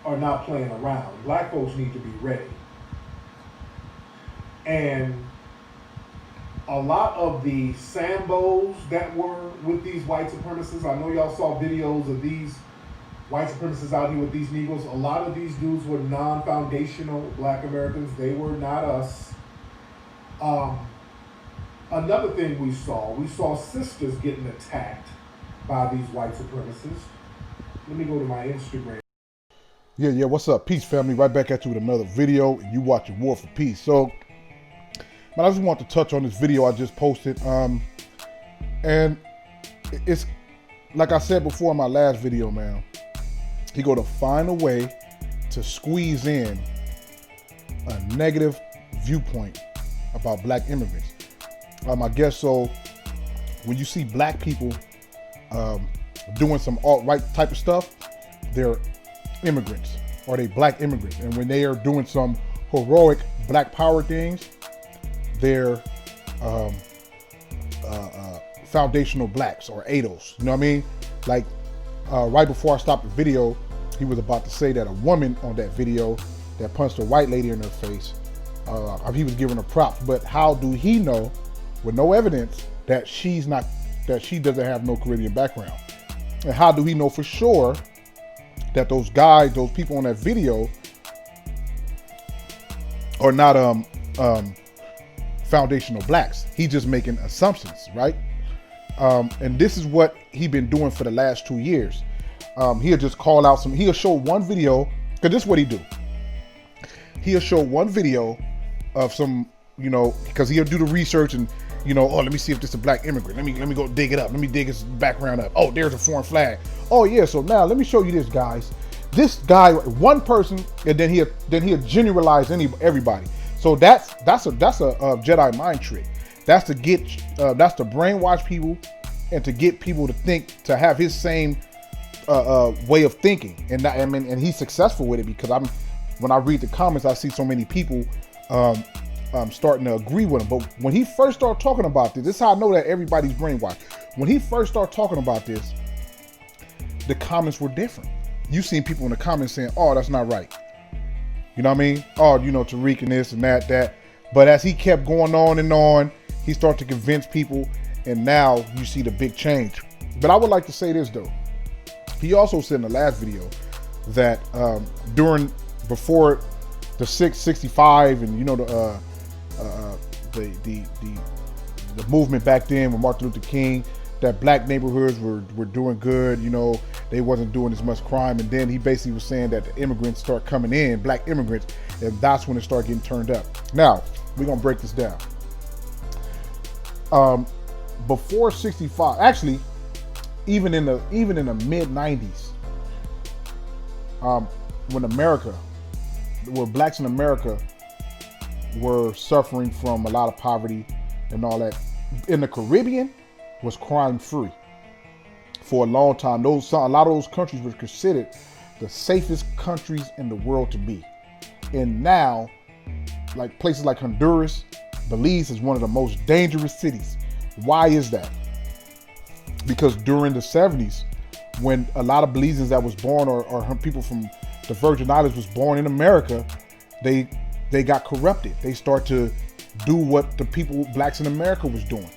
are not playing around. Black folks need to be ready. And a lot of the Sambos that were with these white supremacists, I know y'all saw videos of these white supremacists out here with these Negroes. A lot of these dudes were non-foundational Black Americans. They were not us. Another thing we saw sisters getting attacked by these white supremacists. Let me go to my Instagram. Yeah, what's up? Peace, family. Right back at you with another video, and you watching War for Peace. So, man, I just want to touch on this video I just posted. And it's, like I said before in my last video, man, he go to find a way to squeeze in a negative viewpoint about Black immigrants. I guess so. When you see Black people doing some alt-right type of stuff, they're immigrants, or they Black immigrants. And when they are doing some heroic Black power things, they're foundational Blacks, or ADOS. You know what I mean? Like right before I stopped the video, he was about to say that a woman on that video that punched a white lady in her face, he was giving her props. But how do he know, with no evidence, that she doesn't have no Caribbean background? And how do he know for sure that those guys, those people on that video, are not foundational Blacks? He's just making assumptions, right? And this is what he been doing for the last 2 years. He'll just call out he'll show one video, because this is what he do. He'll show one video of some, because he'll do the research and, let me see if this is a Black immigrant. Let me go dig it up. Let me dig his background up. Oh, there's a foreign flag. Oh yeah, so now let me show you this, guys. This guy, one person, and then he'll generalize everybody. So that's a Jedi mind trick. That's to brainwash people and to get people to think, to have his same way of thinking. And he's successful with it, because when I read the comments, I see so many people starting to agree with him. But when he first started talking about this is how I know that everybody's brainwashed. When he first started talking about this, the comments were different. You seen people in the comments saying, "Oh, that's not right." You know what I mean? "Oh, Tariq and this and that." But as he kept going on and on, he started to convince people, and now you see the big change. But I would like to say this though. He also said in the last video that before the 665 and the movement back then with Martin Luther King, that Black neighborhoods were doing good. They wasn't doing as much crime. And then he basically was saying that the immigrants start coming in, Black immigrants, and that's when it started getting turned up. Now we're gonna break this down. Before 65, actually, even in the mid 90s, where Blacks in America were suffering from a lot of poverty and all that, in the Caribbean was crime free for a long time. A lot of those countries were considered the safest countries in the world to be. And now, like places like Honduras, Belize is one of the most dangerous cities. Why is that? Because during the 70s, when a lot of Belizeans that was born, or people from the Virgin Islands was born in America, they got corrupted. They start to do what the Blacks in America was doing.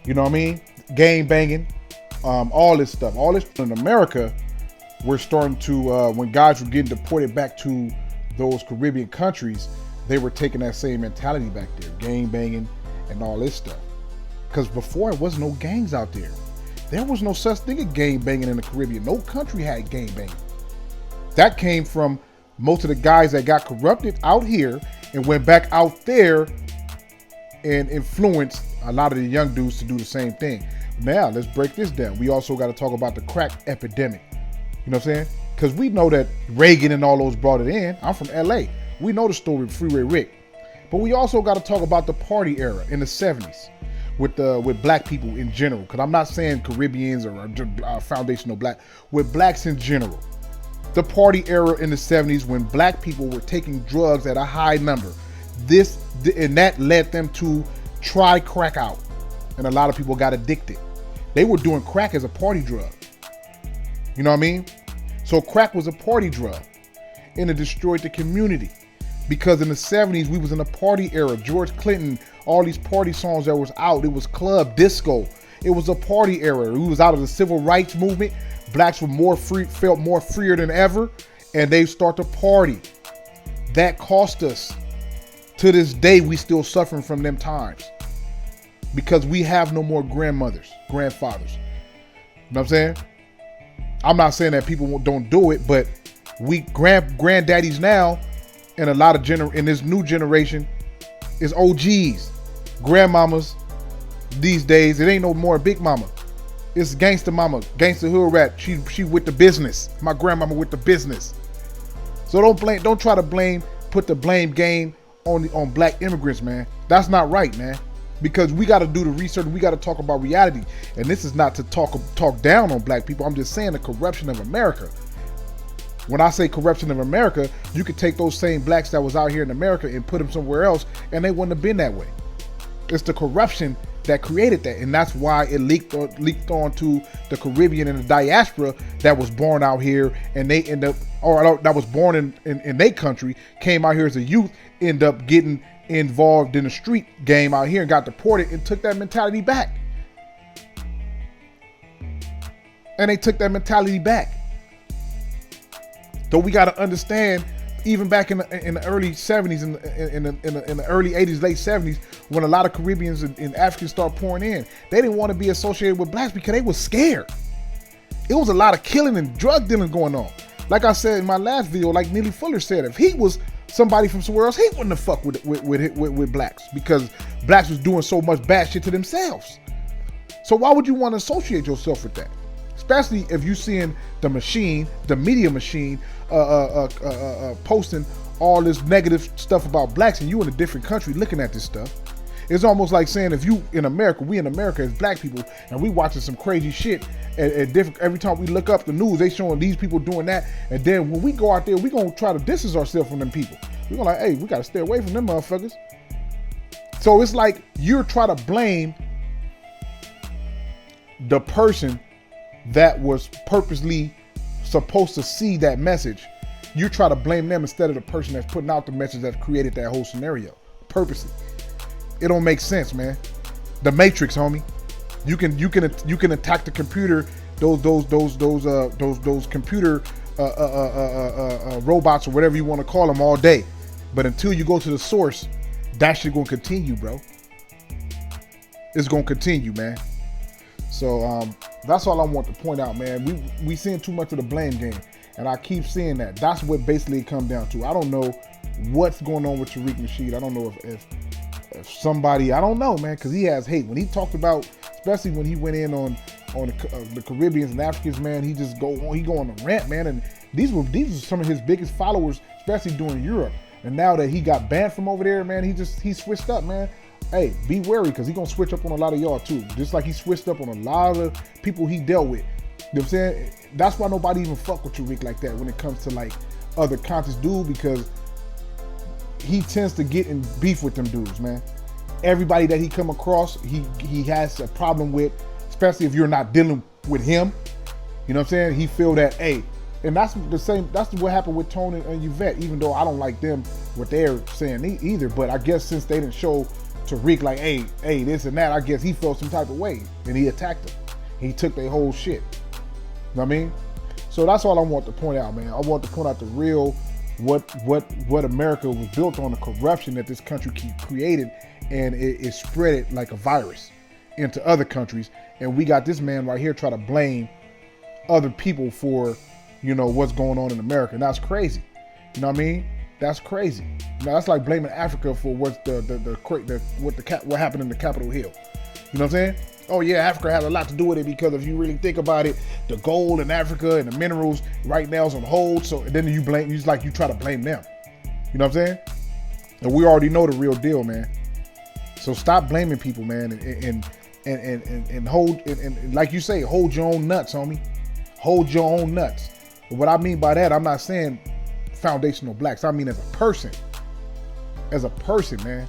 You know what I mean? Gang banging, all this stuff. All this in America, we're starting to, when guys were getting deported back to those Caribbean countries, they were taking that same mentality back there, gang banging and all this stuff. Because before, it wasn't no gangs out there. There was no such thing as gang banging in the Caribbean. No country had gang banging. That came from most of the guys that got corrupted out here and went back out there and influenced a lot of the young dudes to do the same thing. Now, let's break this down. We also got to talk about the crack epidemic. You know what I'm saying? Because we know that Reagan and all those brought it in. I'm from LA. We know the story of Freeway Rick. But we also got to talk about the party era in the 70s with Black people in general. Because I'm not saying Caribbeans or foundational Black, with Blacks in general. The party era in the 70s when Black people were taking drugs at a high number. And that led them to try crack out. And a lot of people got addicted. They were doing crack as a party drug. You know what I mean? So crack was a party drug. and it destroyed the community. Because in the 70s, we was in a party era. George Clinton, all these party songs that was out, it was club, disco. It was a party era. We was out of the civil rights movement. Blacks were more free, felt more freer than ever, and they start to party. That cost us. To this day, we still suffering from them times. Because we have no more grandmothers, grandfathers. You know what I'm saying? I'm not saying that people don't do it, but we granddaddies now, and a lot of in this new generation is OGs, grandmamas. These days, it ain't no more big mama. It's gangster mama, gangster hood rat. She with the business. My grandmama with the business. So don't try to put the blame game on black immigrants, man. That's not right, man. Because we got to do the research. We got to talk about reality. And this is not to talk down on black people. I'm just saying the corruption of America. When I say corruption of America, you could take those same blacks that was out here in America and put them somewhere else, and they wouldn't have been that way. It's the corruption that created that, and that's why it leaked on to the Caribbean and the diaspora that was born out here, and they end up, or that was born in their country, came out here as a youth, end up getting involved in the street game out here and got deported and took that mentality back. And they took that mentality back. So we got to understand, even back in the early 70s, in the early 80s, late 70s, when a lot of Caribbeans and Africans started pouring in, they didn't want to be associated with blacks because they were scared. It was a lot of killing and drug dealing going on. Like I said in my last video, like Neely Fuller said, if he was somebody from somewhere else, he wouldn't have fucked with blacks, because blacks was doing so much bad shit to themselves. So why would you want to associate yourself with that? Especially if you're seeing the machine, the media machine, posting all this negative stuff about blacks, and you in a different country looking at this stuff. It's almost like saying, if you in America, we in America as black people, and we watching some crazy shit at different, every time we look up the news, they showing these people doing that, and then when we go out there, we gonna try to distance ourselves from them people. We're gonna like, hey, we gotta stay away from them motherfuckers. So it's like you're trying to blame the person that was purposely supposed to see that message. You try to blame them instead of the person that's putting out the message that created that whole scenario purposely. It don't make sense, man. The Matrix, homie. You can attack the computer, those computer robots or whatever you want to call them all day, but until you go to the source, that shit gonna continue, bro. It's gonna continue, man. So that's all I want to point out, man. We seeing too much of the blame game, and I keep seeing that. That's what basically it comes down to. I don't know what's going on with Tariq Nasheed. I don't know if somebody, I don't know, man, because he has hate. When he talked about, especially when he went in on the Caribbeans and Africans, man, he go on a rant, man. And these were some of his biggest followers, especially during Europe. And now that he got banned from over there, man, he switched up, man. Hey, be wary, because he's going to switch up on a lot of y'all too. Just like he switched up on a lot of people he dealt with. You know what I'm saying? That's why nobody even fuck with Tariq like that when it comes to like other conscious dude, because he tends to get in beef with them dudes, man. Everybody that he come across, he has a problem with, especially if you're not dealing with him. You know what I'm saying? He feel that, hey, and that's the same, that's what happened with Tone and Yvette, even though I don't like them, what they're saying either. But I guess since they didn't show Tariq like, hey, this and that, I guess he felt some type of way, and he attacked them. He took their whole shit. You know what I mean? So that's all I want to point out, man. I want to point out the real, what America was built on, the corruption that this country created, and it spread it like a virus into other countries. And we got this man right here try to blame other people for, what's going on in America. And that's crazy. You know what I mean? That's crazy. That's like blaming Africa for what happened in the Capitol Hill. You know what I'm saying? Oh yeah, Africa has a lot to do with it, because if you really think about it, the gold in Africa and the minerals right now is on hold. So then you try to blame them. You know what I'm saying? And we already know the real deal, man. So stop blaming people, man, and hold, and like you say, hold your own nuts, homie. Hold your own nuts. But what I mean by that, I'm not saying foundational blacks. I mean as a person. As a person, man.